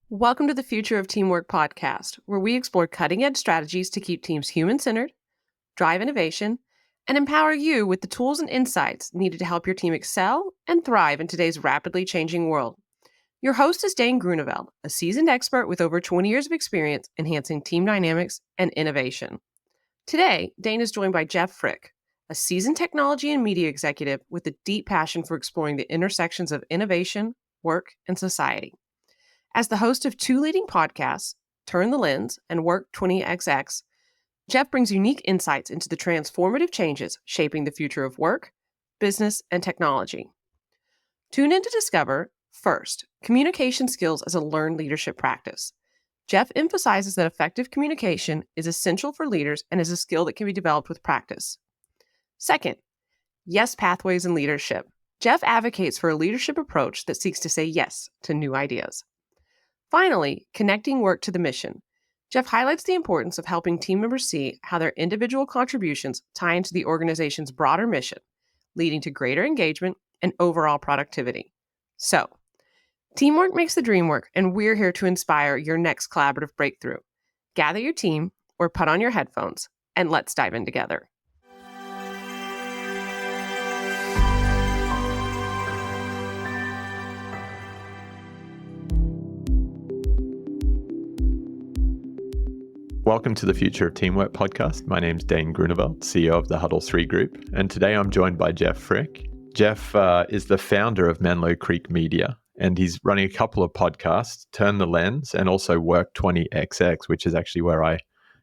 Welcome to the Future of Teamwork podcast, where we explore cutting-edge strategies to keep teams human-centered, drive innovation, and empower you with the tools and insights needed to help your team excel and thrive in today's rapidly changing world. Your host is Dane Grunewald, a seasoned expert with over 20 years of experience enhancing team dynamics and innovation. Today, Dane is joined by Jeff Frick, a seasoned technology and media executive with a deep passion for exploring the intersections of innovation, work, and society. As the host of two leading podcasts, Turn the Lens and Work 20XX, Jeff brings unique insights into the transformative changes shaping the future of work, business, and technology. Tune in to discover, first, communication skills as a learned leadership practice. Jeff emphasizes that effective communication is essential for leaders and is a skill that can be developed with practice. Second, yes pathways in leadership. Jeff advocates for a leadership approach that seeks to say yes to new ideas. Finally, connecting work to the mission. Jeff highlights the importance of helping team members see how their individual contributions tie into the organization's broader mission, leading to greater engagement and overall productivity. So, teamwork makes the dream work, and we're here to inspire your next collaborative breakthrough. Gather your team or put on your headphones, and let's dive in together. Welcome to the Future of Teamwork podcast. My name's Dane Grunewald, CEO of the Huddle 3 Group, and today I'm joined by Jeff Frick. Jeff is the founder of Menlo Creek Media, and he's running a couple of podcasts, Turn the Lens and also Work 20XX, which is actually where I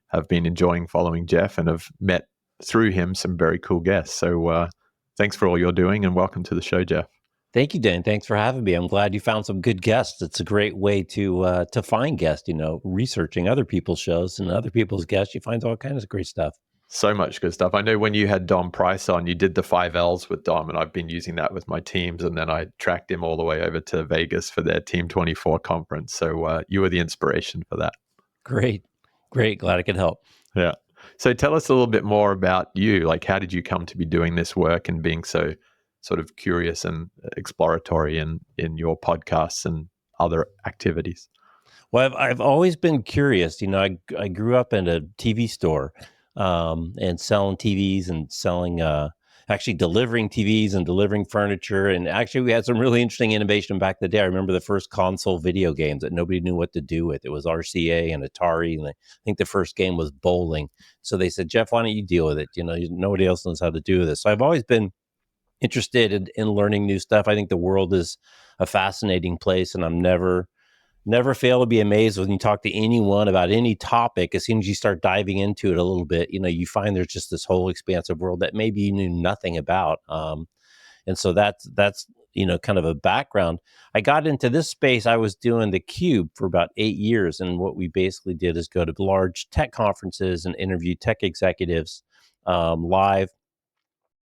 have been enjoying following Jeff and have met through him some very cool guests. So thanks for all you're doing and welcome to the show, Jeff. Thank you, Dan. Thanks for having me. I'm glad you found some good guests. It's a great way to find guests, researching other people's shows and other people's guests. You find all kinds of great stuff. So much good stuff. I know when you had Dom Price on, you did the 5 Ls with Dom, and I've been using that with my teams. And then I tracked him all the way over to Vegas for their Team 24 conference. So you were the inspiration for that. Great. Glad I could help. Yeah. So tell us a little bit more about you. Like, how did you come to be doing this work and being so sort of curious and exploratory in your podcasts and other activities? Well, I've always been curious. I grew up in a TV store and selling TVs and selling, actually delivering TVs and delivering furniture. And actually, we had some really interesting innovation back in the day. I remember the first console video games that nobody knew what to do with. It was RCA and Atari, and I think the first game was bowling. So they said, Jeff, why don't you deal with it? Nobody else knows how to do this. So I've always been interested in learning new stuff. I think the world is a fascinating place, and I'm never fail to be amazed when you talk to anyone about any topic. As soon as you start diving into it a little bit, you find there's just this whole expansive world that maybe you knew nothing about. And so that's kind of a background. I got into this space. I was doing the Cube for about 8 years, and what we basically did is go to large tech conferences and interview tech executives live.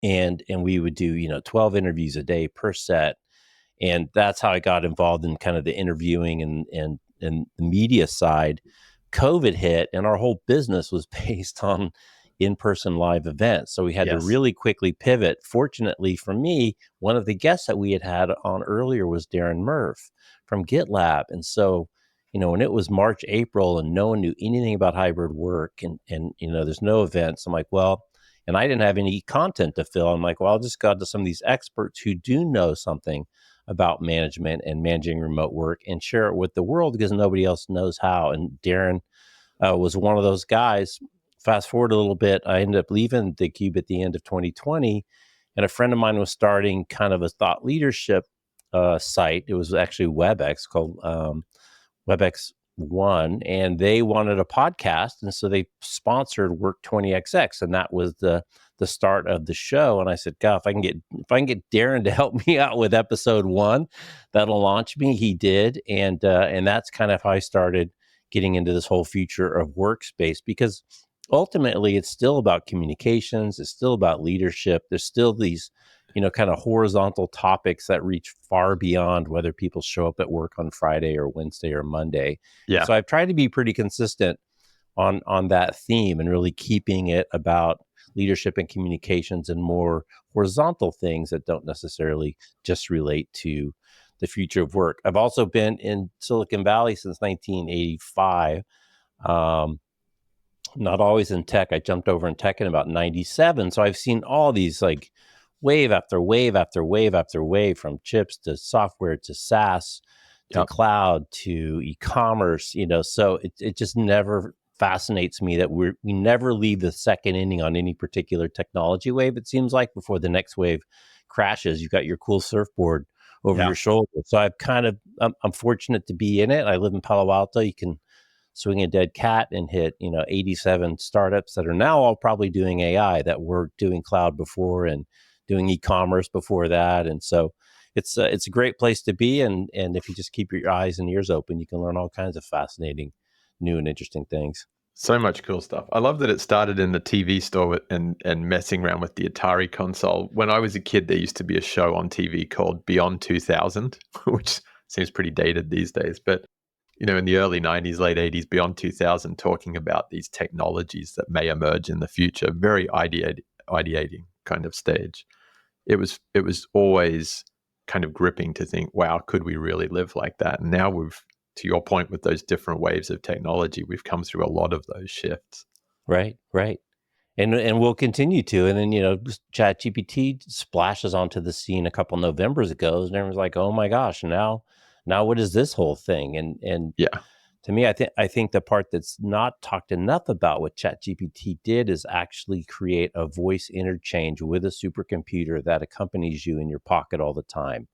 And we would do, 12 interviews a day per set. And that's how I got involved in kind of the interviewing and the media side. COVID hit, and our whole business was based on in-person live events. So we had to really quickly pivot. Fortunately for me, one of the guests that we had on earlier was Darren Murph from GitLab. And so, when it was March, April, and no one knew anything about hybrid work and there's no events, I'm like, well, and I didn't have any content to fill. I'm like, well, I'll just go to some of these experts who do know something about management and managing remote work and share it with the world because nobody else knows how. And Darren was one of those guys. Fast forward a little bit, I ended up leaving the Cube at the end of 2020, and a friend of mine was starting kind of a thought leadership site. It was actually WebEx, called WebEx One, and they wanted a podcast, and so they sponsored Work 20XX, and that was the start of the show. And I said, God, if I can get Darren to help me out with episode 1, that'll launch me. He did, and that's kind of how I started getting into this whole future of workspace, because ultimately it's still about communications, it's still about leadership. There's still these kind of horizontal topics that reach far beyond whether people show up at work on Friday or Wednesday or Monday. Yeah. So I've tried to be pretty consistent on that theme and really keeping it about leadership and communications and more horizontal things that don't necessarily just relate to the future of work. I've also been in Silicon Valley since 1985. Not always in tech. I jumped over in tech in about 97. So I've seen all these like wave after wave after wave after wave, from chips to software to SaaS to Yep. cloud to e-commerce, so it just never fascinates me that we never leave the second inning on any particular technology wave, it seems like, before the next wave crashes. You've got your cool surfboard over Yeah. your shoulder. So I'm fortunate to be in it. I live in Palo Alto. You can swing a dead cat and hit 87 startups that are now all probably doing AI, that were doing cloud before and doing e-commerce before that. And so it's a great place to be, and if you just keep your eyes and ears open, you can learn all kinds of fascinating, new and interesting things. So much cool stuff. I love that it started in the TV store and messing around with the Atari console. When I was a kid, there used to be a show on TV called Beyond 2000, which seems pretty dated these days. But, in the early 90s, late 80s, Beyond 2000, talking about these technologies that may emerge in the future, very ideating kind of stage. It was always kind of gripping to think, wow, could we really live like that? And now to your point, with those different waves of technology, we've come through a lot of those shifts. Right. And we'll continue to. And then, ChatGPT splashes onto the scene a couple Novembers ago, and everyone's like, oh my gosh, now what is this whole thing? And Yeah. to me, I think the part that's not talked enough about what ChatGPT did is actually create a voice interchange with a supercomputer that accompanies you in your pocket all the time.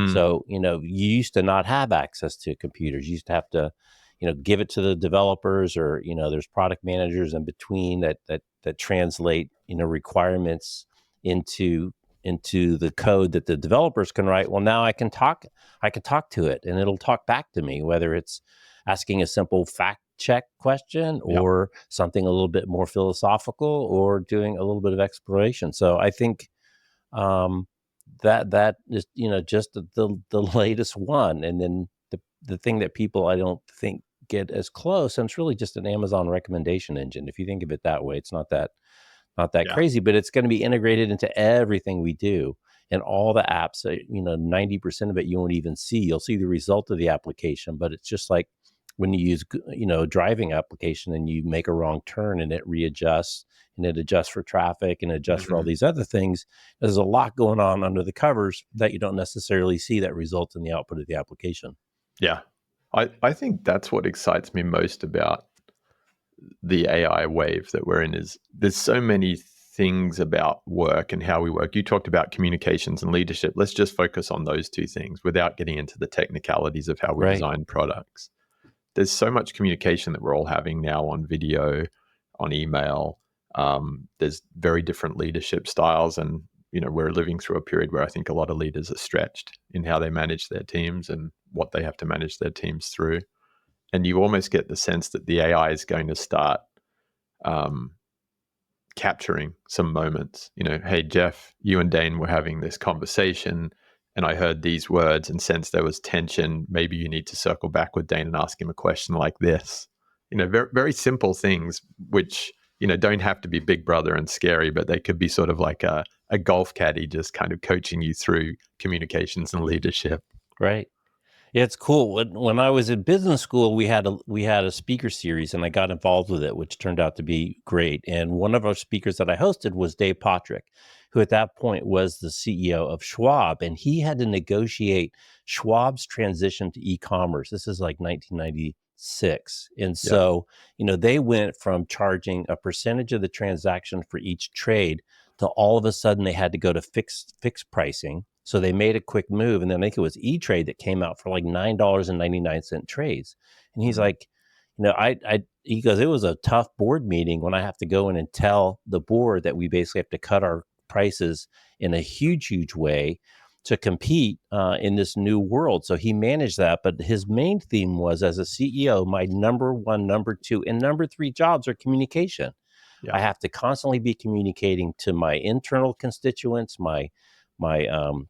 So, you used to not have access to computers. You used to have to, give it to the developers, or, there's product managers in between that translate, requirements into the code that the developers can write. Well, now I can talk to it, and it'll talk back to me, whether it's asking a simple fact check question or something a little bit more philosophical, or doing a little bit of exploration. So I think, that is, just the latest one. And then the thing that people, I don't think, get as close, and it's really just an Amazon recommendation engine. If you think of it that way, it's not that Yeah. crazy, but it's going to be integrated into everything we do, and all the apps. 90% of it you won't even see. You'll see the result of the application, but it's just like when you use a driving application and you make a wrong turn, and it readjusts, and it adjusts for traffic, and adjusts for all these other things. There's a lot going on under the covers that you don't necessarily see, that result in the output of the application. Yeah. I think that's what excites me most about the AI wave that we're in, is there's so many things about work and how we work. You talked about communications and leadership. Let's just focus on those two things without getting into the technicalities of how we Right. design products. There's so much communication that we're all having now on video, on email. There's very different leadership styles, and we're living through a period where I think a lot of leaders are stretched in how they manage their teams and what they have to manage their teams through. And you almost get the sense that the AI is going to start capturing some moments. Hey, Jeff, you and Dane were having this conversation, and I heard these words and sensed there was tension. Maybe you need to circle back with Dane and ask him a question like this. Very, very simple things, which, don't have to be big brother and scary, but they could be sort of like a golf caddy just kind of coaching you through communications and leadership. Right. Yeah, it's cool. When I was in business school, we had a speaker series, and I got involved with it, which turned out to be great. And one of our speakers that I hosted was Dave Pottruck, who at that point was the CEO of Schwab, and he had to negotiate Schwab's transition to e-commerce. This is like 1996, and so they went from charging a percentage of the transaction for each trade to all of a sudden they had to go to fixed pricing. So they made a quick move, and then I think it was E-Trade that came out for like $9.99 trades. And he's like, he goes, it was a tough board meeting when I have to go in and tell the board that we basically have to cut our prices in a huge, huge way to compete in this new world. So he managed that. But his main theme was, as a CEO, my number one, number two, and number three jobs are communication. I have to constantly be communicating to my internal constituents, my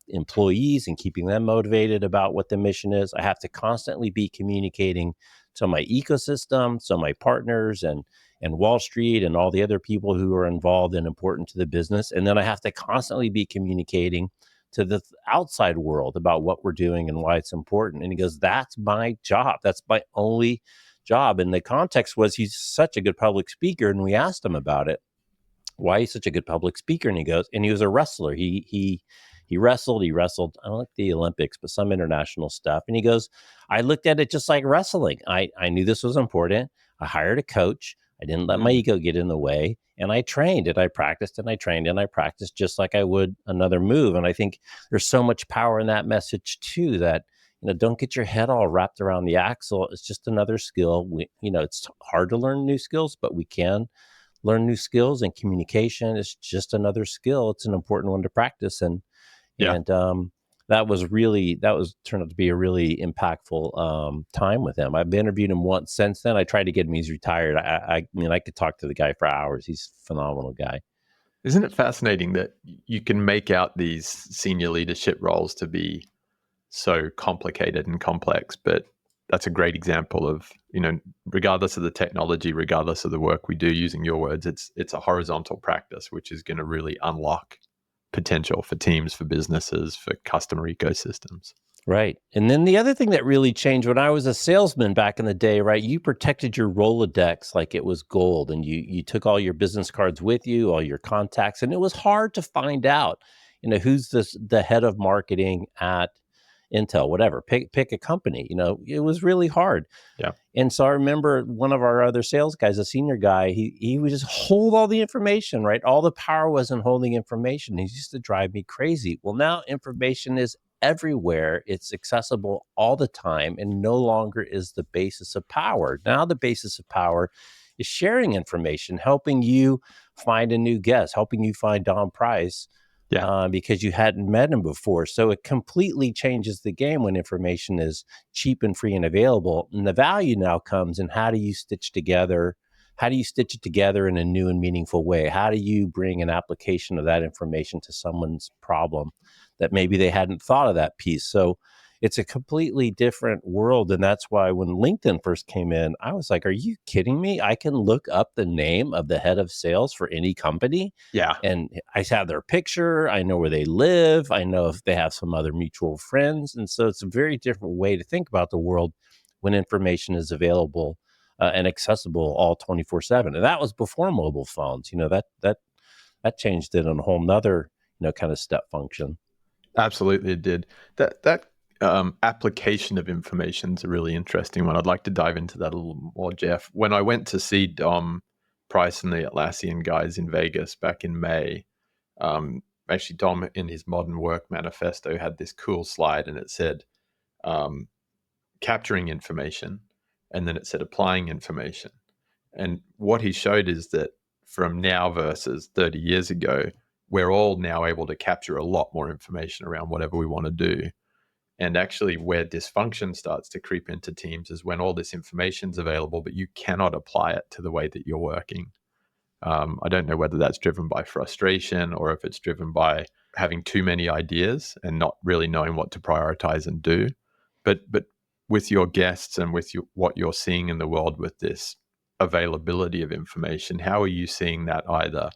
employees, and keeping them motivated about what the mission is. I have to constantly be communicating to my ecosystem, so my partners and Wall Street and all the other people who are involved and important to the business. And then I have to constantly be communicating to the outside world about what we're doing and why it's important. And he goes, that's my job. That's my only job. And the context was he's such a good public speaker. And we asked him about it, why he's such a good public speaker. And he goes, and he was a wrestler. He wrestled. I don't like the Olympics, but some international stuff. And he goes, I looked at it just like wrestling. I knew this was important. I hired a coach. I didn't let my ego get in the way. And I trained and I practiced and I trained and I practiced just like I would another move. And I think there's so much power in that message too, that, don't get your head all wrapped around the axle. It's just another skill. It's hard to learn new skills, but we can learn new skills, and communication is just another skill. It's an important one to practice. And that was turned out to be a really impactful time with him. I've interviewed him once since then. I tried to get him. He's retired. I mean, I could talk to the guy for hours. He's a phenomenal guy. Isn't it fascinating that you can make out these senior leadership roles to be so complicated and complex, but that's a great example of, regardless of the technology, regardless of the work we do, using your words, it's a horizontal practice, which is going to really unlock potential for teams, for businesses, for customer ecosystems. Right. And then the other thing that really changed when I was a salesman back in the day, right, you protected your Rolodex like it was gold, and you took all your business cards with you, all your contacts, and it was hard to find out, who's the head of marketing at Intel, whatever, pick a company, it was really hard. Yeah. And so I remember one of our other sales guys, a senior guy, he would just hold all the information, right? All the power was in holding information. He used to drive me crazy. Well, now information is everywhere. It's accessible all the time, and no longer is the basis of power. Now the basis of power is sharing information, helping you find a new guest, helping you find Don Price. Because you hadn't met him before. So it completely changes the game when information is cheap and free and available. And the value now comes in how do you stitch it together in a new and meaningful way? How do you bring an application of that information to someone's problem that maybe they hadn't thought of that piece? So it's a completely different world. And that's why when LinkedIn first came in, I was like, are you kidding me? I can look up the name of the head of sales for any company. Yeah. And I have their picture. I know where they live. I know if they have some other mutual friends. And so it's a very different way to think about the world when information is available and accessible all 24/7. And that was before mobile phones. That changed it on a whole nother, kind of step function. Absolutely, it did. That application of information is a really interesting one. I'd like to dive into that a little more, Jeff. When I went to see Dom Price and the Atlassian guys in Vegas back in May, actually Dom in his Modern Work manifesto had this cool slide, and it said capturing information, and then it said applying information. And what he showed is that from now versus 30 years ago, we're all now able to capture a lot more information around whatever we want to do. And actually where dysfunction starts to creep into teams is when all this information is available, but you cannot apply it to the way that you're working. I don't know whether that's driven by frustration or if it's driven by having too many ideas and not really knowing what to prioritize and do. But with your guests and with what you're seeing in the world with this availability of information, how are you seeing that either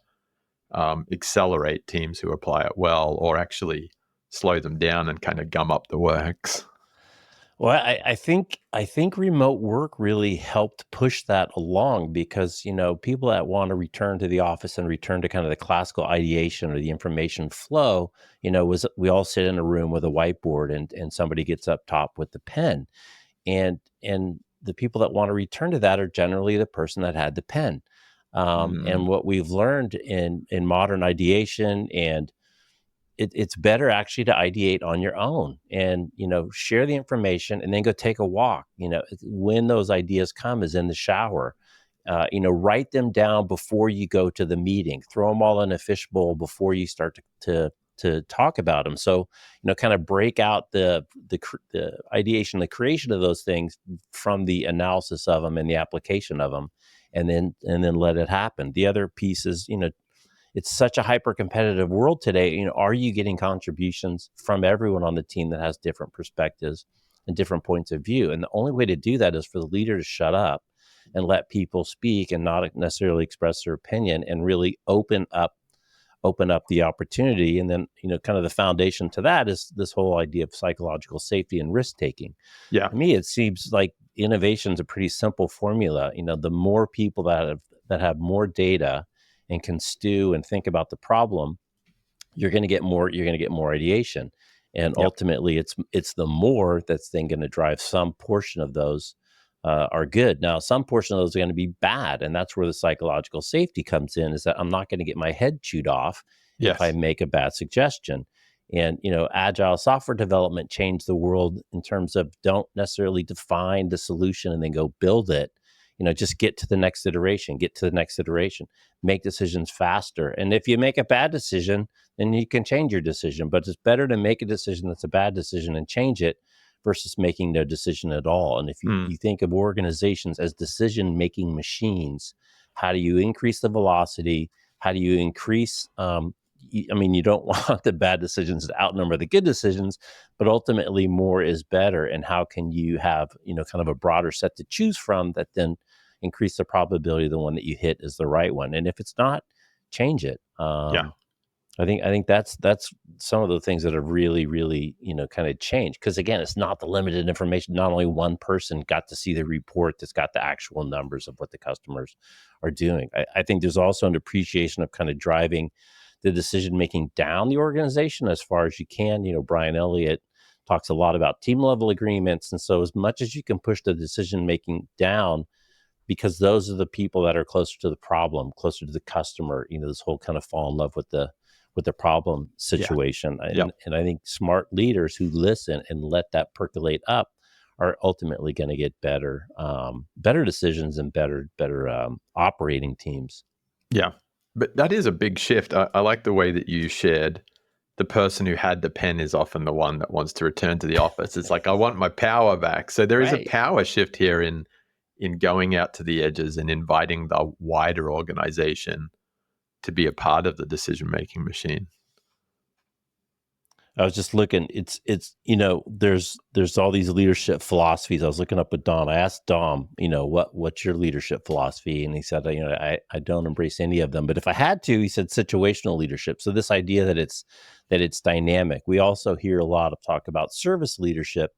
accelerate teams who apply it well or actually slow them down and kind of gum up the works? Well, I think remote work really helped push that along because, people that want to return to the office and return to kind of the classical ideation or the information flow, we all sit in a room with a whiteboard and somebody gets up top with the pen. And the people that want to return to that are generally the person that had the pen. And what we've learned in modern ideation, and it's better actually to ideate on your own and, share the information and then go take a walk. When those ideas come is in the shower. Write them down before you go to the meeting. Throw them all in a fishbowl before you start to talk about them. So, kind of break out the ideation, the creation of those things from the analysis of them and the application of them, and then let it happen. The other piece is, it's such a hyper competitive world today. Are you getting contributions from everyone on the team that has different perspectives and different points of view? And the only way to do that is for the leader to shut up and let people speak and not necessarily express their opinion and really open up open up the opportunity. And then, kind of the foundation to that is this whole idea of psychological safety and risk taking. Yeah. To me, it seems like innovation is a pretty simple formula. The more people that have more data and can stew and think about the problem, you're going to get more ideation. And Yep. ultimately it's the more that's then going to drive some portion of those are good. Now, some portion of those are going to be bad. And that's where the psychological safety comes in, is that I'm not going to get my head chewed off if I Yes. make a bad suggestion. And, agile software development changed the world in terms of don't necessarily define the solution and then go build it. Just get to the next iteration, make decisions faster. And if you make a bad decision, then you can change your decision. But it's better to make a decision that's a bad decision and change it versus making no decision at all. And if you think of organizations as decision-making machines, how do you increase the velocity? How do you increase, you don't want the bad decisions to outnumber the good decisions, but ultimately more is better. And how can you have, kind of a broader set to choose from that then increase the probability the one that you hit is the right one? And if it's not, change it. Yeah. I think that's some of the things that have really, really, kind of changed. Because again, it's not the limited information. Not only one person got to see the report that's got the actual numbers of what the customers are doing. I think there's also an appreciation of kind of driving the decision making down the organization as far as you can. Brian Elliott talks a lot about team level agreements, and so as much as you can push the decision making down, because those are the people that are closer to the problem, closer to the customer. This whole kind of fall in love with the problem situation. Yeah. And I think smart leaders who listen and let that percolate up are ultimately going to get better decisions and better operating teams. Yeah. But that is a big shift. I like the way that you shared the person who had the pen is often the one that wants to return to the office. It's like, I want my power back. So there is a Right. power shift here in going out to the edges and inviting the wider organization to be a part of the decision-making machine. I was just looking, there's all these leadership philosophies. I was looking up with Dom. I asked Dom, what's your leadership philosophy? And he said, I don't embrace any of them. But if I had to, he said situational leadership. So this idea that it's dynamic. We also hear a lot of talk about service leadership,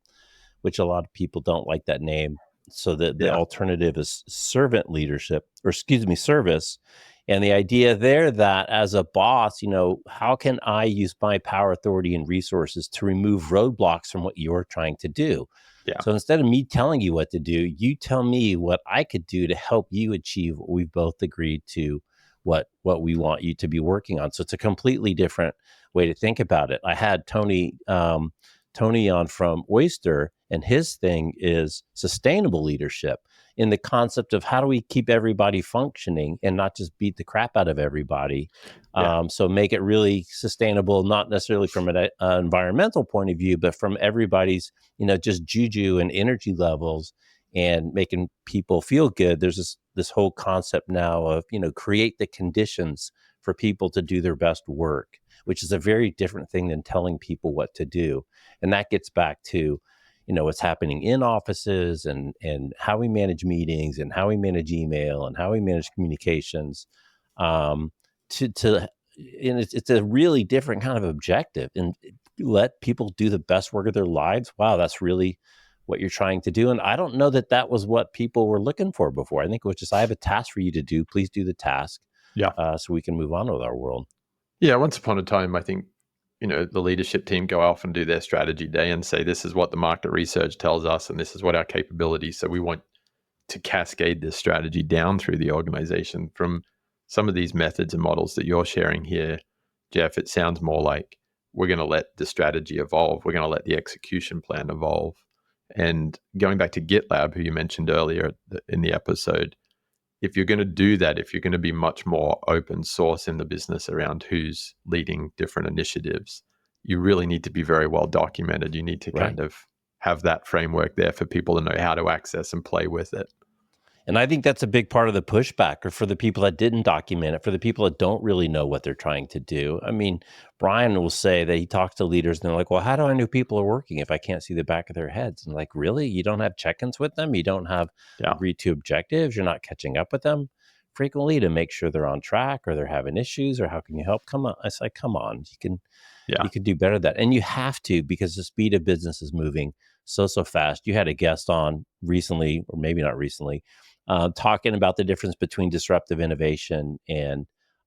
which a lot of people don't like that name. So the alternative is servant leadership, or service. And the idea there that as a boss, how can I use my power, authority, and resources to remove roadblocks from what you're trying to do? Yeah. So instead of me telling you what to do, you tell me what I could do to help you achieve what we've both agreed to, what we want you to be working on. So it's a completely different way to think about it. I had Tony on from Oyster, and his thing is sustainable leadership, in the concept of how do we keep everybody functioning and not just beat the crap out of everybody. So make it really sustainable, not necessarily from an environmental point of view, but from everybody's, just juju and energy levels, and making people feel good. There's this whole concept now of, create the conditions for people to do their best work, which is a very different thing than telling people what to do. And that gets back to, what's happening in offices, and how we manage meetings, and how we manage email, and how we manage communications. And it's a really different kind of objective, and let people do the best work of their lives. Wow, that's really what you're trying to do. And I don't know that was what people were looking for before. I think it was just, I have a task for you to do. Please do the task. So we can move on with our world. Yeah. Once upon a time, I think, the leadership team go off and do their strategy day and say, this is what the market research tells us, and this is what our capabilities. So we want to cascade this strategy down through the organization. From some of these methods and models that you're sharing here, Jeff, it sounds more like we're going to let the strategy evolve. We're going to let the execution plan evolve. And going back to GitLab, who you mentioned earlier in the episode, if you're going to do that, if you're going to be much more open source in the business around who's leading different initiatives, you really need to be very well documented. You need to kind of have that framework there for people to know how to access and play with it. And I think that's a big part of the pushback, or for the people that didn't document it, for the people that don't really know what they're trying to do. I mean, Brian will say that he talks to leaders and they're like, well, how do I know people are working if I can't see the back of their heads? And like, really? You don't have check-ins with them? You don't have agreed to objectives? You're not catching up with them? frequently to make sure they're on track or they're having issues or how can you help? Come on. I say, come on, Yeah. you can do better than that. And you have to, because the speed of business is moving so fast. You had a guest on recently, or maybe not recently, talking about the difference between disruptive innovation and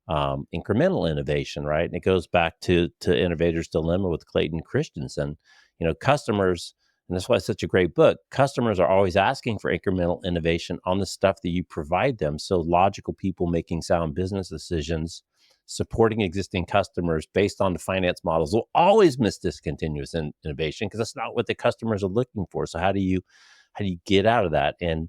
incremental innovation, right? And it goes back to Innovator's Dilemma with Clayton Christensen. Customers, and that's why it's such a great book. Customers are always asking for incremental innovation on the stuff that you provide them. So logical people making sound business decisions, supporting existing customers based on the finance models will always miss discontinuous innovation because that's not what the customers are looking for. So how do you get out of that? And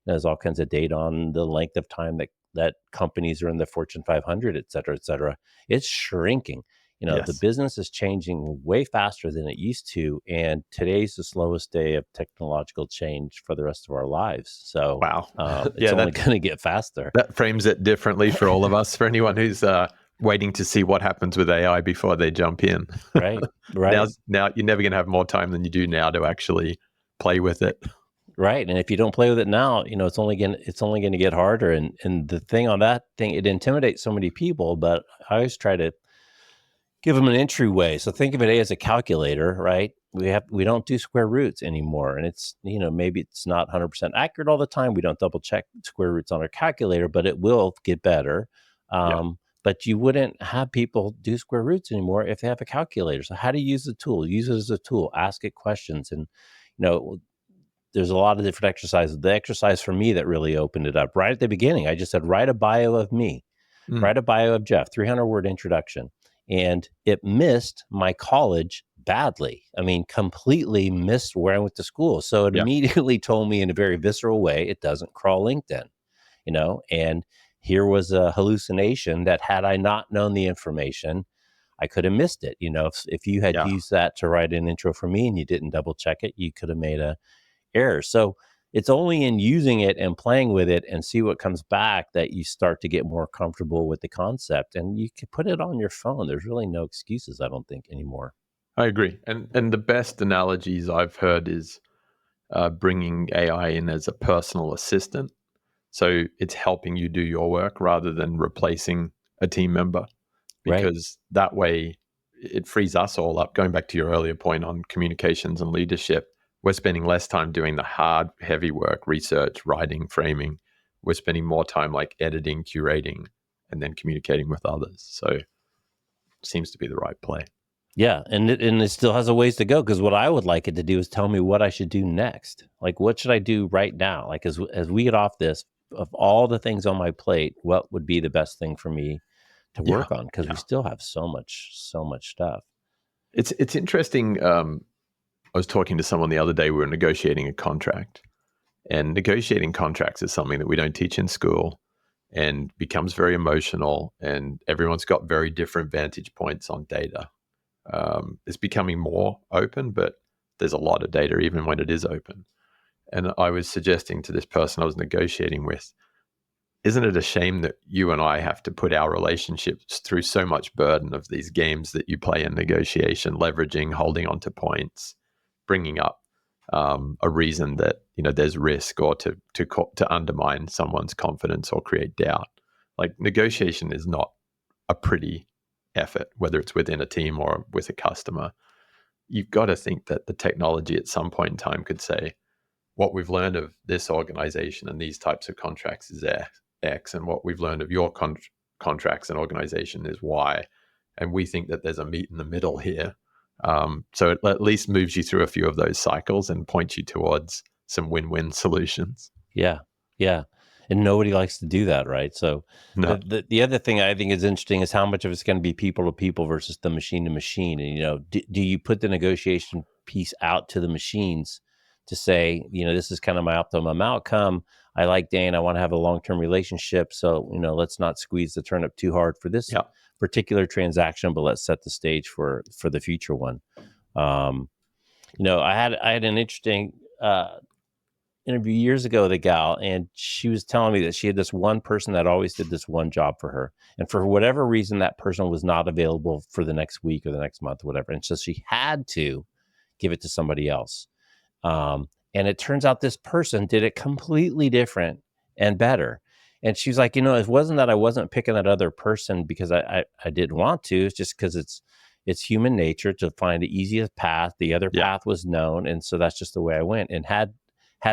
there's all kinds of data on the length of time that companies are in the Fortune 500, et cetera, et cetera. It's shrinking. The Yes. business is changing way faster than it used to. And today's the slowest day of technological change for the rest of our lives. So Wow. it's only going to get faster. That frames it differently for all of us, for anyone who's waiting to see what happens with AI before they jump in. Right. Now you're never going to have more time than you do now to actually play with it. Right. And if you don't play with it now, it's only going to get harder. And the thing on that thing, it intimidates so many people, but I always try to give them an entryway. So think of it as a calculator, right? We don't do square roots anymore. And it's, maybe it's not 100% accurate all the time. We don't double check square roots on our calculator, but it will get better. But you wouldn't have people do square roots anymore if they have a calculator. So how do you use the tool? Use it as a tool, ask it questions. And, there's a lot of different exercises. The exercise for me that really opened it up right at the beginning, I just said, write a bio of me, write a bio of Jeff, 300-word introduction. And it missed my college badly. I mean, completely missed where I went to school. So it immediately told me in a very visceral way, it doesn't crawl LinkedIn, and here was a hallucination that had I not known the information, I could have missed it. If you had used that to write an intro for me and you didn't double check it, you could have made a error. So it's only in using it and playing with it and see what comes back that you start to get more comfortable with the concept. And you can put it on your phone. There's really no excuses, I don't think, anymore. I agree. And the best analogies I've heard is bringing AI in as a personal assistant. So it's helping you do your work rather than replacing a team member, because that way it frees us all up. Going back to your earlier point on communications and leadership, we're spending less time doing the hard, heavy work, research, writing, framing. We're spending more time like editing, curating, and then communicating with others. So it seems to be the right play. Yeah, and it still has a ways to go, because what I would like it to do is tell me what I should do next. Like, what should I do right now? Like, as we get off this, of all the things on my plate, what would be the best thing for me to work on? Because we still have so much stuff. It's interesting. I was talking to someone the other day. We were negotiating a contract, and negotiating contracts is something that we don't teach in school, and becomes very emotional. And everyone's got very different vantage points on data. It's becoming more open, but there's a lot of data even when it is open. And I was suggesting to this person I was negotiating with, isn't it a shame that you and I have to put our relationships through so much burden of these games that you play in negotiation, leveraging, holding on to points, bringing up a reason that there's risk, or to undermine someone's confidence or create doubt. Like, negotiation is not a pretty effort, whether it's within a team or with a customer. You've got to think that the technology at some point in time could say, what we've learned of this organization and these types of contracts is X, and what we've learned of your contracts and organization is Y. And we think that there's a meet in the middle here. So it at least moves you through a few of those cycles and points you towards some win-win solutions. Yeah. And nobody likes to do that, right? So No. the other thing I think is interesting is how much of it's going to be people to people versus the machine to machine. And, do you put the negotiation piece out to the machines to say, this is kind of my optimum outcome. I like Dane. I want to have a long-term relationship. So, let's not squeeze the turnip too hard for this particular transaction, but let's set the stage for the future one. I had an interesting interview years ago with a gal, and she was telling me that she had this one person that always did this one job for her. And for whatever reason, that person was not available for the next week or the next month or whatever. And so she had to give it to somebody else. And it turns out this person did it completely different and better. And she's like, it wasn't that I wasn't picking that other person because I didn't want to. It's just because it's human nature to find the easiest path. The other Yeah. path was known, and so that's just the way I went. And had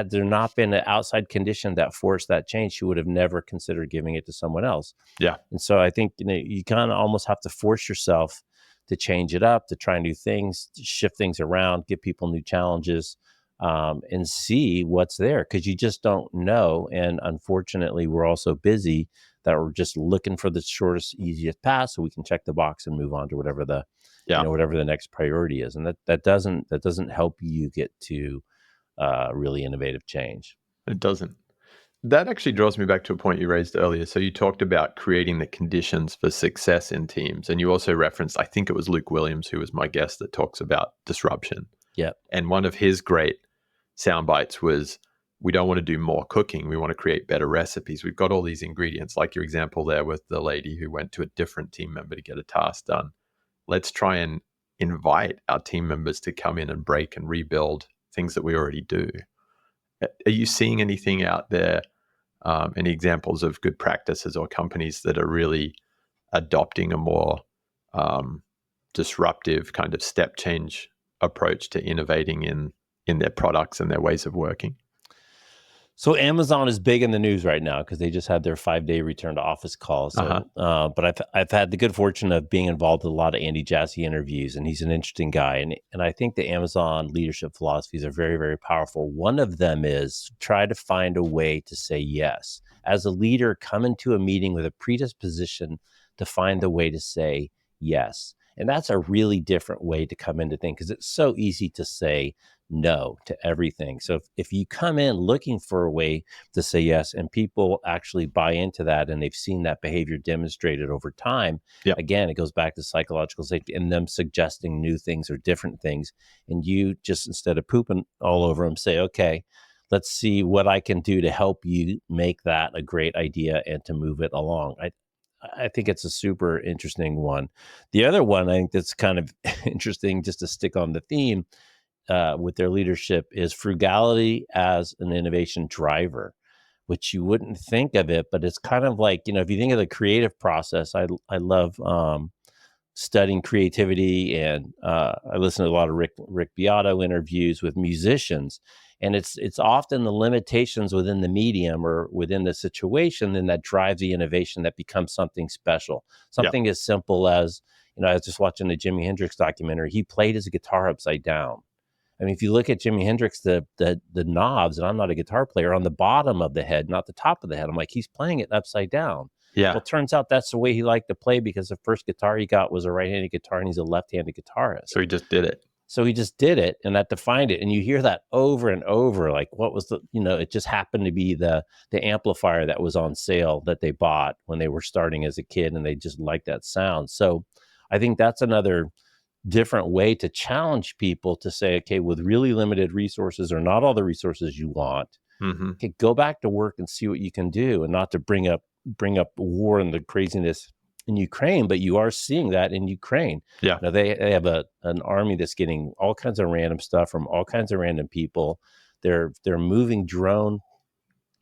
there not been an outside condition that forced that change, she would have never considered giving it to someone else. Yeah. And so I think you kind of almost have to force yourself to change it up, to try new things, to shift things around, give people new challenges, and see what's there, because you just don't know. And unfortunately, we're all so busy that we're just looking for the shortest, easiest path so we can check the box and move on to whatever the Yeah. whatever the next priority is. And that doesn't help you get to really innovative change. It doesn't. That actually draws me back to a point you raised earlier. So you talked about creating the conditions for success in teams. And you also referenced, I think it was Luke Williams, who was my guest, that talks about disruption. Yeah. And one of his great sound bites was, we don't want to do more cooking. We want to create better recipes. We've got all these ingredients, like your example there with the lady who went to a different team member to get a task done. Let's try and invite our team members to come in and break and rebuild things that we already do. Are you seeing anything out there, any examples of good practices or companies that are really adopting a more disruptive kind of step change approach to innovating in their products and their ways of working? So Amazon is big in the news right now because they just had their 5-day return to office call. So, but I've had the good fortune of being involved with a lot of Andy Jassy interviews, and he's an interesting guy. And I think the Amazon leadership philosophies are very, very powerful. One of them is try to find a way to say yes. As a leader, come into a meeting with a predisposition to find the way to say yes. And that's a really different way to come into things, because it's so easy to say no to everything. So if you come in looking for a way to say yes, and people actually buy into that, and they've seen that behavior demonstrated over time, again, it goes back to psychological safety and them suggesting new things or different things. And you just, instead of pooping all over them, say, okay, let's see what I can do to help you make that a great idea and to move it along. I think it's a super interesting one. The other one I think that's kind of interesting, just to stick on the theme, with their leadership, is frugality as an innovation driver, which you wouldn't think of it, but it's kind of like, if you think of the creative process, I love studying creativity, and I listen to a lot of Rick Beato interviews with musicians, and it's often the limitations within the medium or within the situation then that drives the innovation that becomes something special. Something as simple as, I was just watching the Jimi Hendrix documentary. He played his guitar upside down. I mean, if you look at Jimi Hendrix, the knobs, and I'm not a guitar player, on the bottom of the head, not the top of the head. I'm like, he's playing it upside down. Yeah. Well, it turns out that's the way he liked to play, because the first guitar he got was a right-handed guitar, and he's a left-handed guitarist. So he just did it. And that defined it. And you hear that over and over, like, what was it just happened to be the amplifier that was on sale that they bought when they were starting as a kid, and they just liked that sound. So I think that's another different way to challenge people to say, okay, with really limited resources, or not all the resources you want, okay, go back to work and see what you can do, and not to bring up war and the craziness in Ukraine, but you are seeing that in Ukraine. Yeah. Now they have an army that's getting all kinds of random stuff from all kinds of random people. They're moving drone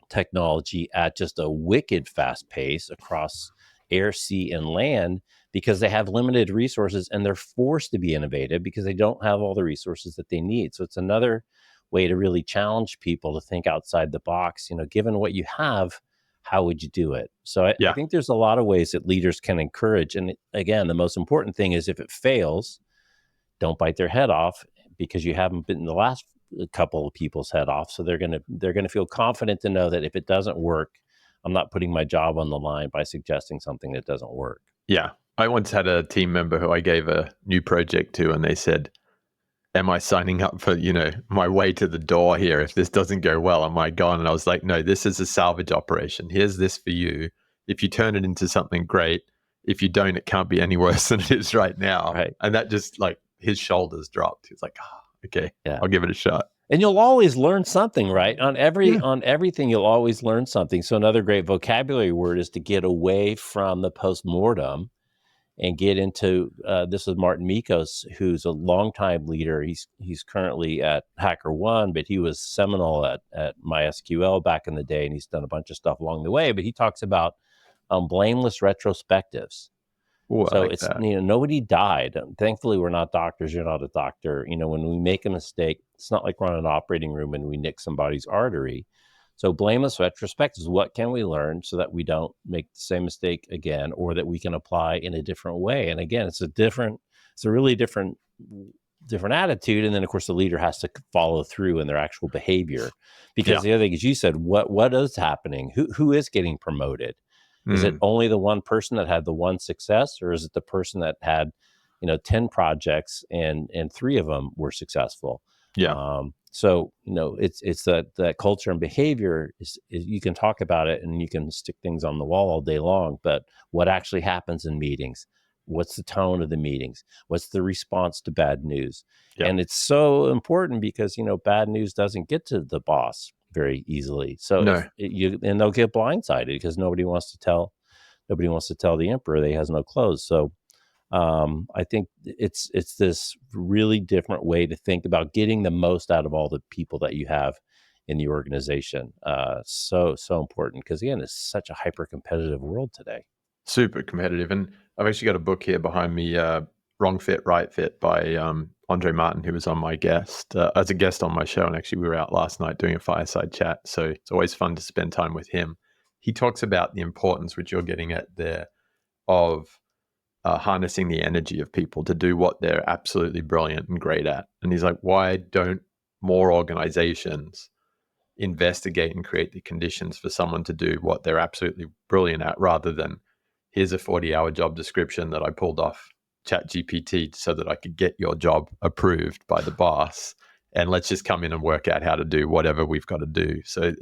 technology at just a wicked fast pace across air, sea, and land, because they have limited resources, and they're forced to be innovative because they don't have all the resources that they need. So it's another way to really challenge people to think outside the box. Given what you have, how would you do it? So I think there's a lot of ways that leaders can encourage. And again, the most important thing is, if it fails, don't bite their head off, because you haven't bitten the last couple of people's head off. So they're gonna feel confident to know that if it doesn't work, I'm not putting my job on the line by suggesting something that doesn't work. Yeah. I once had a team member who I gave a new project to, and they said, am I signing up for, my way to the door here? If this doesn't go well, am I gone? And I was like, no, this is a salvage operation. Here's this for you. If you turn it into something great, if you don't, it can't be any worse than it is right now. Right. And that just, like, his shoulders dropped. He was like, okay, I'll give it a shot. And you'll always learn something, right? On everything, you'll always learn something. So another great vocabulary word is to get away from the postmortem and get into this is Martin Mikos, who's a longtime leader. He's currently at HackerOne, but he was seminal at MySQL back in the day, and he's done a bunch of stuff along the way. But he talks about blameless retrospectives. Oh, I So like it's, that. nobody died. Thankfully, we're not doctors. You're not a doctor. When we make a mistake, it's not like we're in an operating room and we nick somebody's artery. So blameless retrospect is what can we learn so that we don't make the same mistake again, or that we can apply in a different way. And again, it's a really different attitude. And then of course the leader has to follow through in their actual behavior, because the other thing is, you said, what is happening? Who is getting promoted? Is it only the one person that had the one success, or is it the person that had, 10 projects and 3 of them were successful? Yeah. So, it's that culture and behavior is you can talk about it and you can stick things on the wall all day long, but what actually happens in meetings? What's the tone of the meetings? What's the response to bad news? Yeah. And it's so important because, bad news doesn't get to the boss very easily. So No. and they'll get blindsided because nobody wants to tell the emperor that he has no clothes. So I think it's this really different way to think about getting the most out of all the people that you have in the organization. So important, because again, it's such a hyper competitive world today. Super competitive. And I've actually got a book here behind me, Wrong Fit, Right Fit by Andre Martin, who was on my as a guest on my show. And actually we were out last night doing a fireside chat. So it's always fun to spend time with him. He talks about the importance, which you're getting at there, of harnessing the energy of people to do what they're absolutely brilliant and great at. And he's like, why don't more organizations investigate and create the conditions for someone to do what they're absolutely brilliant at, rather than here's a 40-hour job description that I pulled off ChatGPT so that I could get your job approved by the boss, and let's just come in and work out how to do whatever we've got to do. So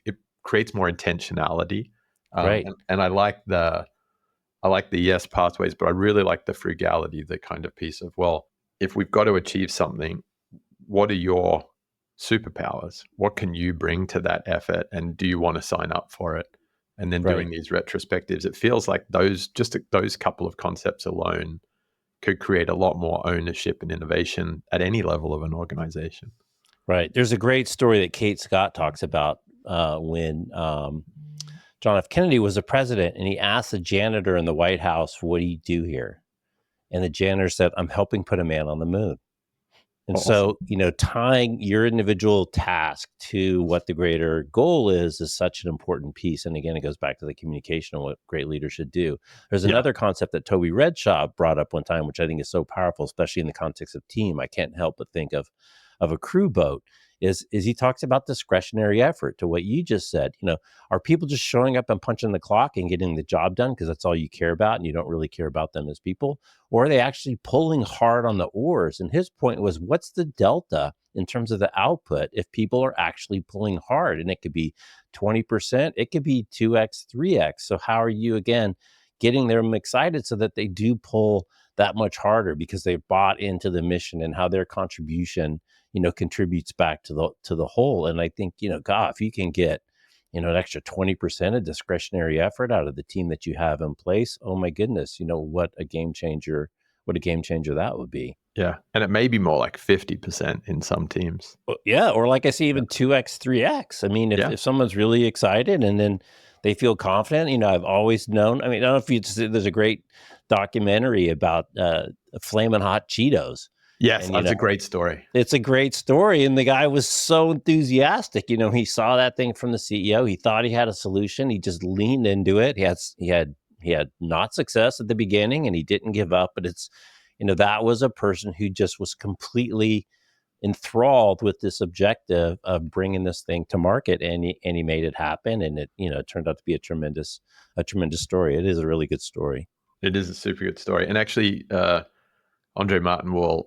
it creates more intentionality, Right. and I like the yes pathways, but I really like the frugality, the kind of piece of, well, if we've got to achieve something, what are your superpowers? What can you bring to that effort? And do you want to sign up for it? And then doing these retrospectives, it feels like those couple of concepts alone could create a lot more ownership and innovation at any level of an organization. Right. There's a great story that Kate Scott talks about when John F. Kennedy was a president, and he asked the janitor in the White House, "What do you do here?" And the janitor said, "I'm helping put a man on the moon." And Awesome. so, tying your individual task to what the greater goal is such an important piece. And again, it goes back to the communication and what great leaders should do. There's another concept that Toby Redshaw brought up one time, which I think is so powerful, especially in the context of team. I can't help but think of a crew boat. Is he talks about discretionary effort, to what you just said. Are people just showing up and punching the clock and getting the job done because that's all you care about and you don't really care about them as people? Or are they actually pulling hard on the oars? And his point was, what's the delta in terms of the output if people are actually pulling hard? And it could be 20%, it could be 2x, 3x. So how are you, again, getting them excited so that they do pull that much harder because they've bought into the mission and how their contribution, contributes back to the whole? And I think, God, if you can get, an extra 20% of discretionary effort out of the team that you have in place, oh my goodness, what a game changer that would be. Yeah. And it may be more like 50% in some teams. Yeah. Or like I say, even 2x, 3x. I mean, if someone's really excited and then they feel confident, I've always known, I don't know if there's a great documentary about Flamin' Hot Cheetos. Yes, that's a great story. It's a great story. And the guy was so enthusiastic. He saw that thing from the CEO. He thought he had a solution. He just leaned into it. He had not success at the beginning and he didn't give up. But it's, that was a person who just was completely enthralled with this objective of bringing this thing to market. And he made it happen. And it, turned out to be a tremendous story. It is a really good story. It is a super good story. And actually, Andre Martin will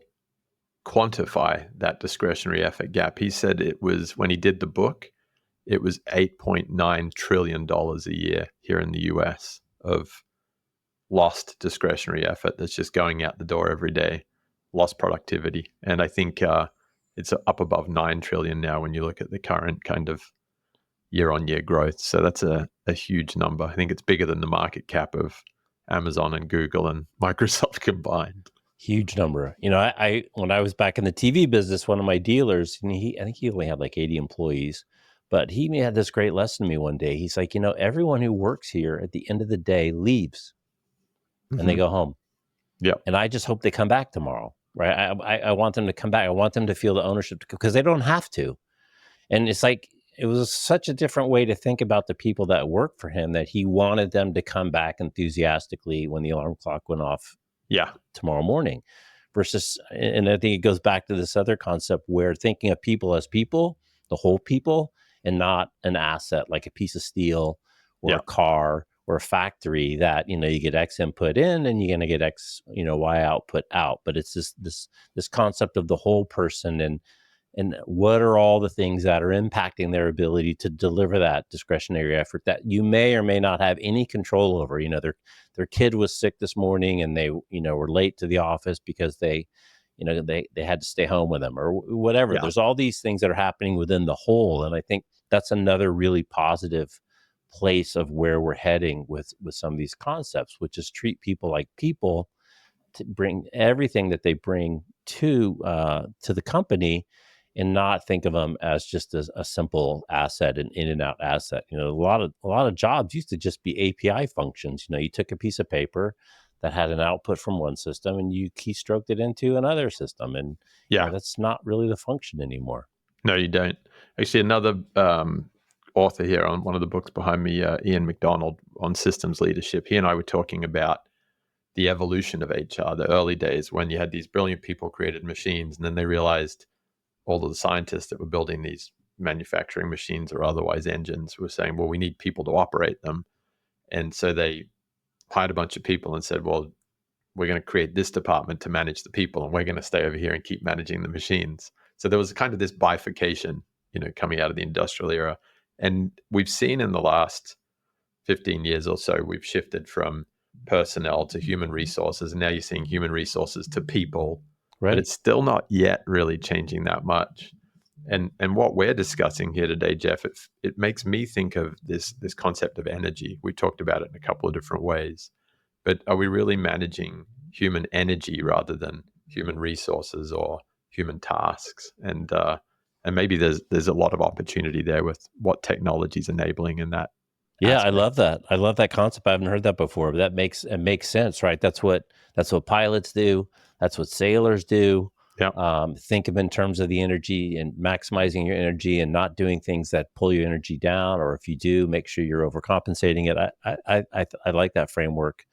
quantify that discretionary effort gap. He said it was, when he did the book, it was $8.9 trillion a year here in the US of lost discretionary effort that's just going out the door every day, lost productivity. And I think it's up above 9 trillion now when you look at the current kind of year-on-year growth. So that's a huge number. I think it's bigger than the market cap of Amazon and Google and Microsoft combined. Huge number. I when I was back in the TV business, one of my dealers, and I think he only had like 80 employees, but he had this great lesson to me one day. He's like, everyone who works here at the end of the day leaves and they go home. Yep. And I just hope they come back tomorrow, right? I want them to come back. I want them to feel the ownership because they don't have to. And it's like, it was such a different way to think about the people that work for him, that he wanted them to come back enthusiastically when the alarm clock went off tomorrow morning, versus, and I think it goes back to this other concept where thinking of people as people, the whole people, and not an asset like a piece of steel or a car or a factory that, you get X input in and you're going to get X, Y output out. But it's this concept of the whole person, and what are all the things that are impacting their ability to deliver that discretionary effort that you may or may not have any control over. Their kid was sick this morning and they, were late to the office because they had to stay home with them or whatever. There's all these things that are happening within the whole. And I think that's another really positive place of where we're heading with some of these concepts, which is treat people like people, to bring everything that they bring to the company, and not think of them as just a simple asset, an in and out asset. A lot of jobs used to just be API functions. You took a piece of paper that had an output from one system and you keystroked it into another system, and that's not really the function anymore. No, you don't. Actually, another author here on one of the books behind me, Ian McDonald, on systems leadership, he and I were talking about the evolution of HR, the early days when you had these brilliant people created machines, and then they realized all of the scientists that were building these manufacturing machines or otherwise engines were saying, well, we need people to operate them. And so they hired a bunch of people and said, well, we're going to create this department to manage the people, and we're going to stay over here and keep managing the machines. So there was kind of this bifurcation, coming out of the industrial era. And we've seen in the last 15 years or so, we've shifted from personnel to human resources. And now you're seeing human resources to people. Right. But it's still not yet really changing that much. And what we're discussing here today, Jeff, it makes me think of this concept of energy. We talked about it in a couple of different ways. But are we really managing human energy rather than human resources or human tasks? And maybe there's a lot of opportunity there with what technology is enabling in that. Yeah, aspect. I love that. I love that concept. I haven't heard that before, but it makes sense, right? That's what pilots do. That's what sailors do. Yeah. Think of in terms of the energy and maximizing your energy and not doing things that pull your energy down, or if you do, make sure you're overcompensating it. I like that framework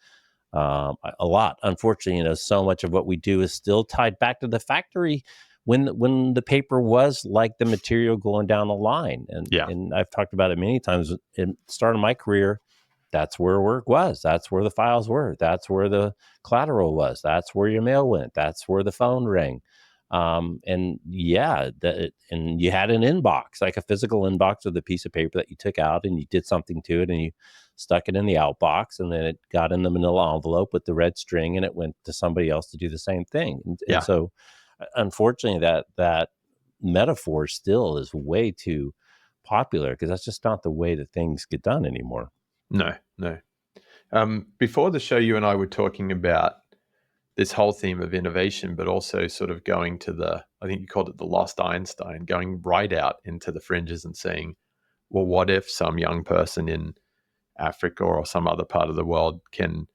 a lot. Unfortunately, so much of what we do is still tied back to the factory when the paper was like the material going down the line. And I've talked about it many times. At the start of my career, that's where work was. That's where the files were. That's where the collateral was. That's where your mail went. That's where the phone rang. And you had an inbox, like a physical inbox with a piece of paper that you took out and you did something to it and you stuck it in the outbox, and then it got in the manila envelope with the red string and it went to somebody else to do the same thing. And so unfortunately that metaphor still is way too popular, because that's just not the way that things get done anymore. No. Before the show, you and I were talking about this whole theme of innovation, but also sort of going to I think you called it the lost Einstein, going right out into the fringes and saying, well, what if some young person in Africa or some other part of the world can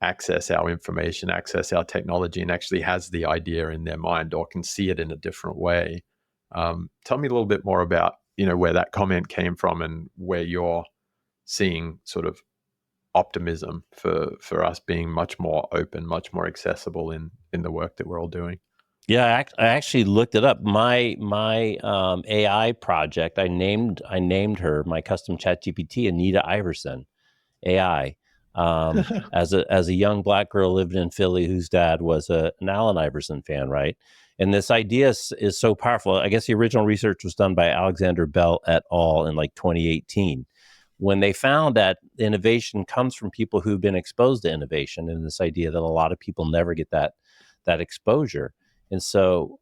access our information, access our technology, and actually has the idea in their mind or can see it in a different way. Tell me a little bit more about, where that comment came from and where you're seeing sort of optimism for us being much more open, much more accessible in the work that we're all doing. Yeah, I actually looked it up. My AI project, I named her, my custom ChatGPT, Anita Iverson AI. As a young Black girl living in Philly whose dad was an Allen Iverson fan, right? And this idea is so powerful. I guess the original research was done by Alexander Bell et al. In like 2018, when they found that innovation comes from people who've been exposed to innovation, and this idea that a lot of people never get that exposure. And so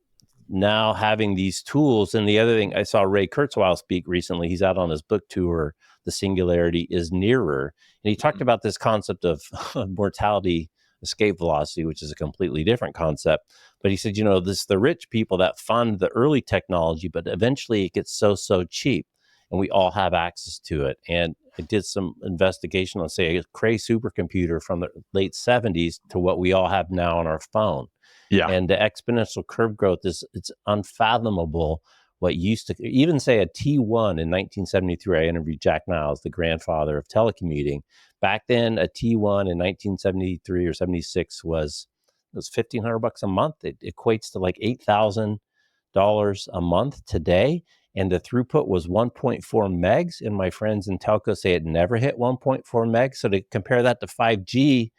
now having these tools, and the other thing, I saw Ray Kurzweil speak recently. He's out on his book tour the singularity is nearer. And he talked about this concept of mortality escape velocity, which is a completely different concept. But he said, the rich people that fund the early technology, but eventually it gets so cheap and we all have access to it. And I did some investigation on, say, a Cray supercomputer from the late 70s to what we all have now on our phone. Yeah. And the exponential curve growth it's unfathomable. What used to even say a T1 in 1973, I interviewed Jack Niles, the grandfather of telecommuting. Back then, a T1 in 1973 or 76 was $1,500 a month. It equates to like $8,000 a month today. And the throughput was 1.4 megs. And my friends in telco say it never hit 1.4 megs. So to compare that to 5G,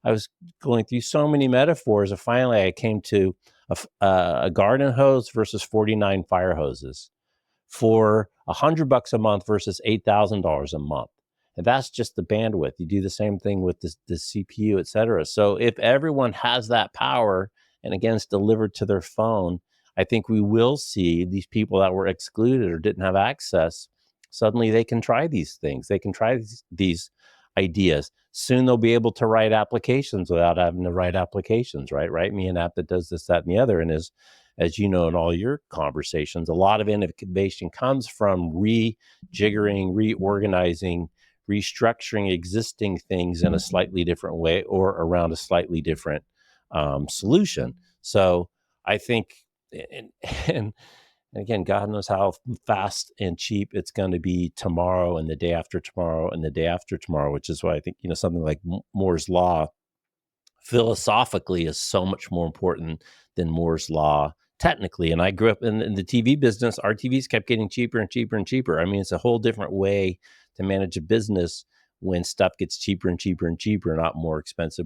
I was going through so many metaphors, and finally I came to a garden hose versus 49 fire hoses for $100 a month versus $8,000 a month. And that's just the bandwidth. You do the same thing with the CPU, et cetera. So if everyone has that power, and again, it's delivered to their phone, I think we will see these people that were excluded or didn't have access, suddenly they can try these things. They can try these ideas. Soon they'll be able to write applications without having to write applications, right? Write me an app that does this, that, and the other. And as you know, in all your conversations, a lot of innovation comes from rejiggering, reorganizing, restructuring existing things in a slightly different way or around a slightly different solution. So I think, and again, God knows how fast and cheap it's going to be tomorrow and the day after tomorrow and the day after tomorrow, which is why I think, something like Moore's Law philosophically is so much more important than Moore's Law technically. And I grew up in the TV business. Our TVs kept getting cheaper and cheaper and cheaper. I mean, it's a whole different way to manage a business when stuff gets cheaper and cheaper and cheaper, not more expensive.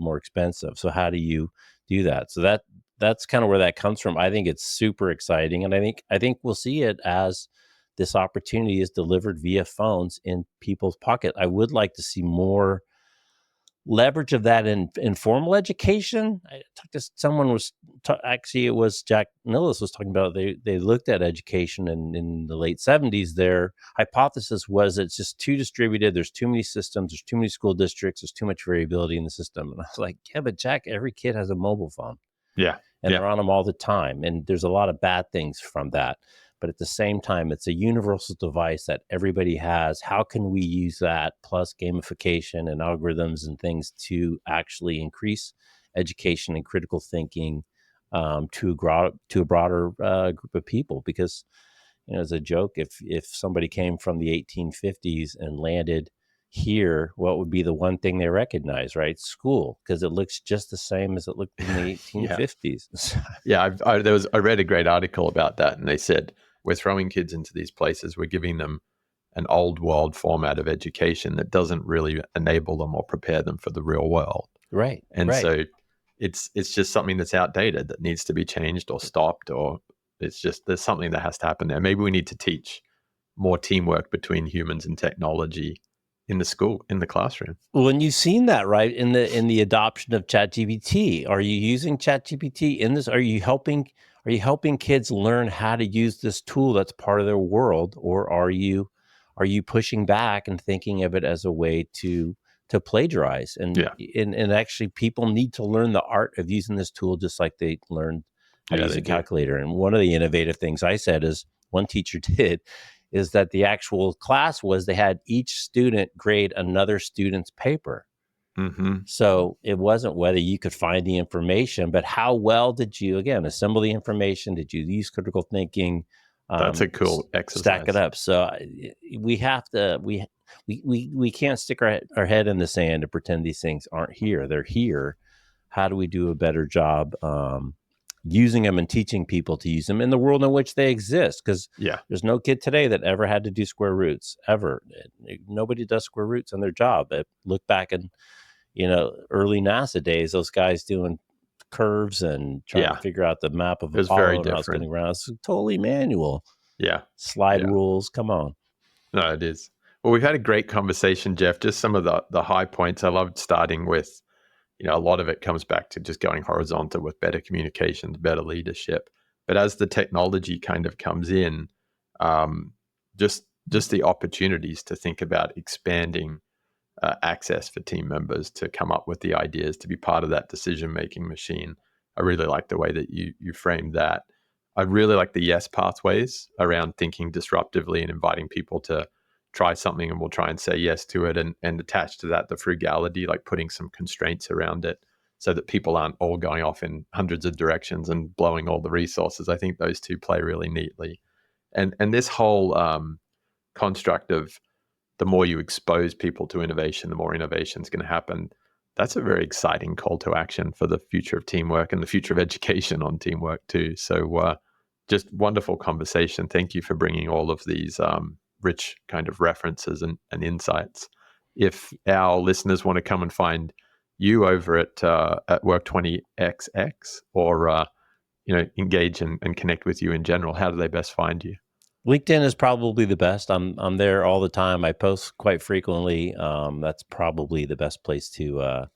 So how do you do that? So that's kind of where that comes from. I think it's super exciting. And I think we'll see it as this opportunity is delivered via phones in people's pocket. I would like to see more leverage of that in formal education. I talked to someone actually it was Jack Niles was talking about, they looked at education in the late 70s. Their hypothesis was it's just too distributed. There's too many systems. There's too many school districts. There's too much variability in the system. And I was like, yeah, but Jack, every kid has a mobile phone. Yeah. And they're on them all the time. And there's a lot of bad things from that. But at the same time, it's a universal device that everybody has. How can we use that plus gamification and algorithms and things to actually increase education and critical thinking to a broader group of people? Because, as a joke, if somebody came from the 1850s and landed here, what would be the one thing they recognize, right? School, because it looks just the same as it looked in the 1850s. Yeah, I read a great article about that, and they said we're throwing kids into these places, we're giving them an old world format of education that doesn't really enable them or prepare them for the real world. Right. And so it's just something that's outdated that needs to be changed or stopped, or it's just there's something that has to happen there. Maybe we need to teach more teamwork between humans and technology in the school, in the classroom. Well, and you've seen that, right, in the adoption of ChatGPT. Are you using ChatGPT in this? Are you helping kids learn how to use this tool that's part of their world, or are you pushing back and thinking of it as a way to plagiarize? And actually, people need to learn the art of using this tool just like they learned how to use a calculator. And one of the innovative things I said is one teacher did is that the actual class was they had each student grade another student's paper. Mm-hmm. So it wasn't whether you could find the information, but how well did you, again, assemble the information? Did you use critical thinking? That's a cool exercise. Stack it up. So we have to, we can't stick our head in the sand and pretend these things aren't here. They're here. How do we do a better job using them and teaching people to use them in the world in which they exist? Because there's no kid today that ever had to do square roots, ever. Nobody does square roots in their job. Look back in, early NASA days, those guys doing curves and trying to figure out the map of Apollo very and how it's getting around. It's totally manual. Yeah. Slide rules. Come on. No, it is. Well, we've had a great conversation, Jeff. Just some of the high points. I loved starting with, a lot of it comes back to just going horizontal with better communications, better leadership. But as the technology kind of comes in, just just the opportunities to think about expanding access for team members to come up with the ideas, to be part of that decision-making machine. I really like the way that you framed that. I really like the yes pathways around thinking disruptively and inviting people to try something, and we'll try and say yes to it, and attach to that the frugality, like putting some constraints around it so that people aren't all going off in hundreds of directions and blowing all the resources. I think those two play really neatly. And this whole construct of the more you expose people to innovation, the more innovation is going to happen. That's a very exciting call to action for the future of teamwork and the future of education on teamwork too. So just wonderful conversation. Thank you for bringing all of these rich kind of references and insights. If our listeners want to come and find you over at Work20XX or engage and connect with you in general, how do they best find you? LinkedIn is probably the best. I'm there all the time. I post quite frequently. That's probably the best place to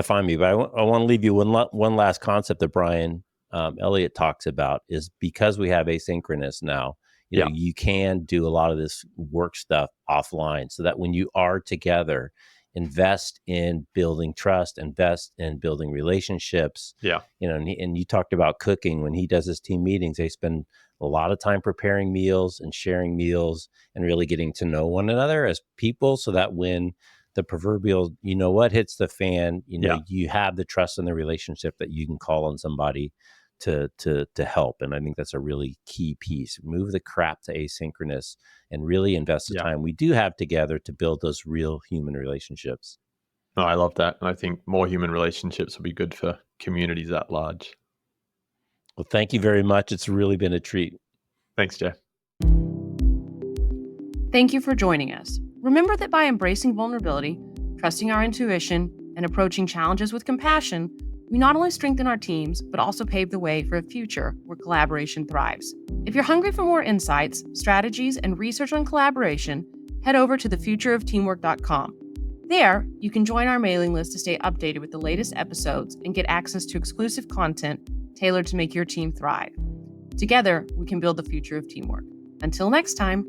find me. But I want to leave you one last concept that Brian Elliott talks about is because we have asynchronous now. You can do a lot of this work stuff offline, so that when you are together, invest in building trust, invest in building relationships. And you talked about cooking. When he does his team meetings, they spend a lot of time preparing meals and sharing meals and really getting to know one another as people, so that when the proverbial, hits the fan, you have the trust in the relationship that you can call on somebody to help. And I think that's a really key piece. Move the crap to asynchronous and really invest the time we do have together to build those real human relationships. No, I love that. And I think more human relationships will be good for communities at large. Well, thank you very much. It's really been a treat. Thanks, Jeff. Thank you for joining us. Remember that by embracing vulnerability, trusting our intuition, and approaching challenges with compassion, we not only strengthen our teams, but also pave the way for a future where collaboration thrives. If you're hungry for more insights, strategies, and research on collaboration, head over to thefutureofteamwork.com. There, you can join our mailing list to stay updated with the latest episodes and get access to exclusive content tailored to make your team thrive. Together, we can build the future of teamwork. Until next time.